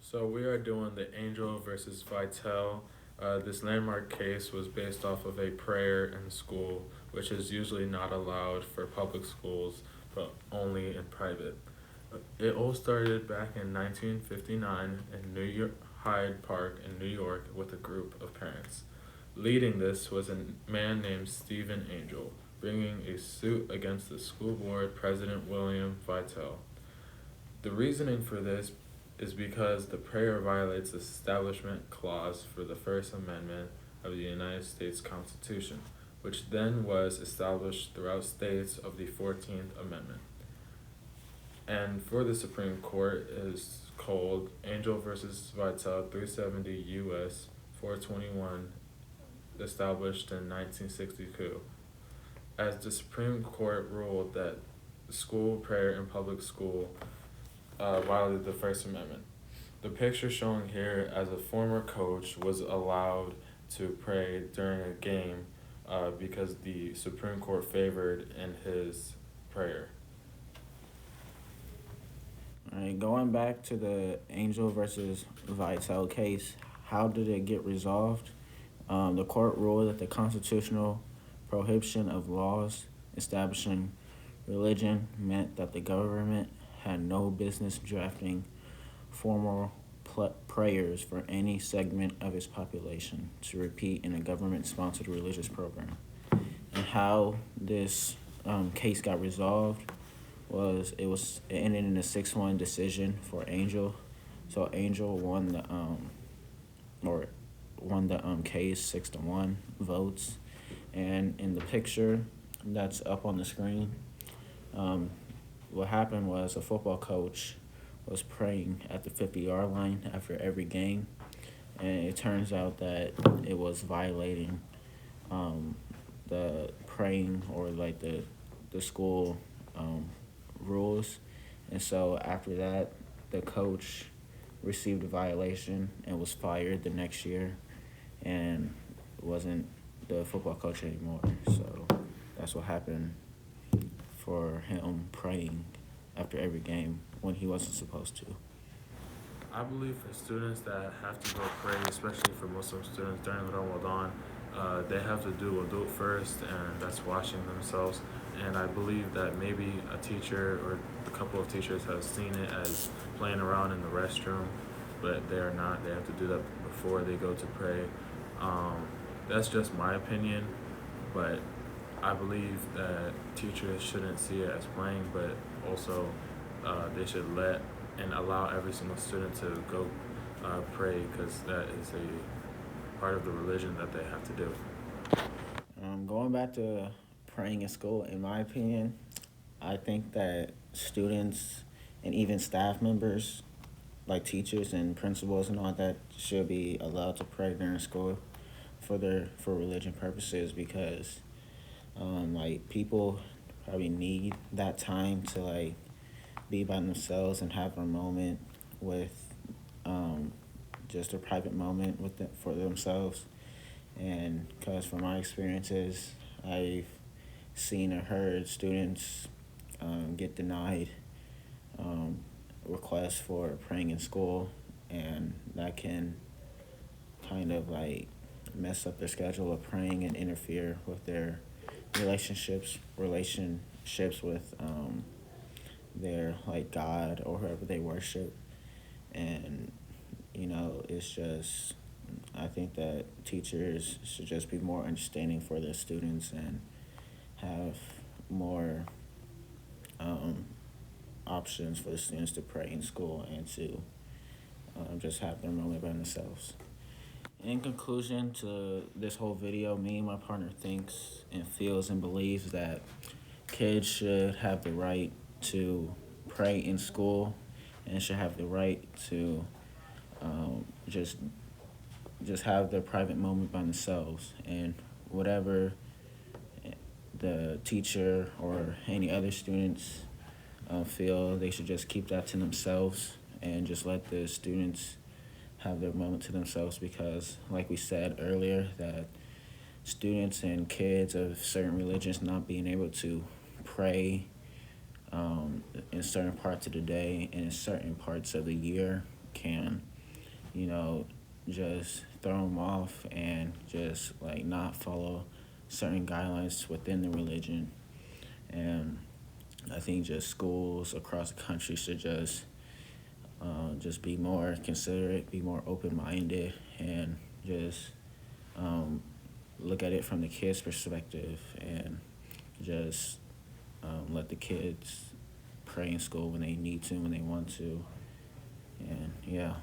So we are doing the Angel versus Vitale. This landmark case was based off of a prayer in school, which is usually not allowed for public schools, but only in private. It all started back in 1959 in New York, Hyde Park in New York, with a group of parents. Leading this was a man named Stephen Angel, bringing a suit against the school board president William Vitale. The reasoning for this is because the prayer violates the Establishment Clause for the First Amendment of the United States Constitution, which then was established throughout states of the 14th Amendment. And for the Supreme Court is called Angel versus Vitale 370 U.S. 421, established in 1962, as the Supreme Court ruled that school prayer in public school violated the First Amendment. The picture shown here, as a former coach was allowed to pray during a game because the Supreme Court favored in his prayer. All right, going back to the Angel versus Vitale case, how did it get resolved? The court ruled that the constitutional prohibition of laws establishing religion meant that the government had no business drafting formal prayers for any segment of its population to repeat in a government-sponsored religious program. And how this case got resolved was it ended in a 6-1 decision for Angel. So Angel won the case 6-1 votes. And in the picture that's up on the screen, what happened was a football coach was praying at the 50-yard line after every game, and it turns out that it was violating the praying or like the school rules. And so after that, the coach received a violation and was fired the next year and wasn't the football coach anymore. So that's what happened for him praying after every game when he wasn't supposed to. I believe for students that have to go pray, especially for Muslim students during Ramadan, they have to do wudu first, and that's washing themselves. And I believe that maybe a teacher or a couple of teachers have seen it as playing around in the restroom, but they are not. They have to do that before they go to pray. That's just my opinion, but I believe that teachers shouldn't see it as playing, but also they should let and allow every single student to go pray, because that is a part of the religion that they have to do. Going back to praying in school, in my opinion, I think that students and even staff members, like teachers and principals and all that, should be allowed to pray during school for religion purposes, because like people probably need that time to like be by themselves and have a moment with just a private moment with them, for themselves. And because from my experiences, I've seen or heard students get denied requests for praying in school, and that can kind of like mess up their schedule of praying and interfere with their relationships with their like God or whoever they worship. And it's just, I think that teachers should just be more understanding for their students and have more options for the students to pray in school and to just have their moment by themselves. In conclusion to this whole video, me and my partner thinks and feels and believes that kids should have the right to pray in school and should have the right to just have their private moment by themselves, and whatever the teacher or any other students feel, they should just keep that to themselves and just let the students have their moment to themselves, because like we said earlier, that students and kids of certain religions not being able to pray in certain parts of the day and in certain parts of the year can you know, just throw them off and just like not follow certain guidelines within the religion. And I think just schools across the country should just be more considerate, be more open-minded, and just look at it from the kids' perspective, and just let the kids pray in school when they need to, when they want to, and yeah.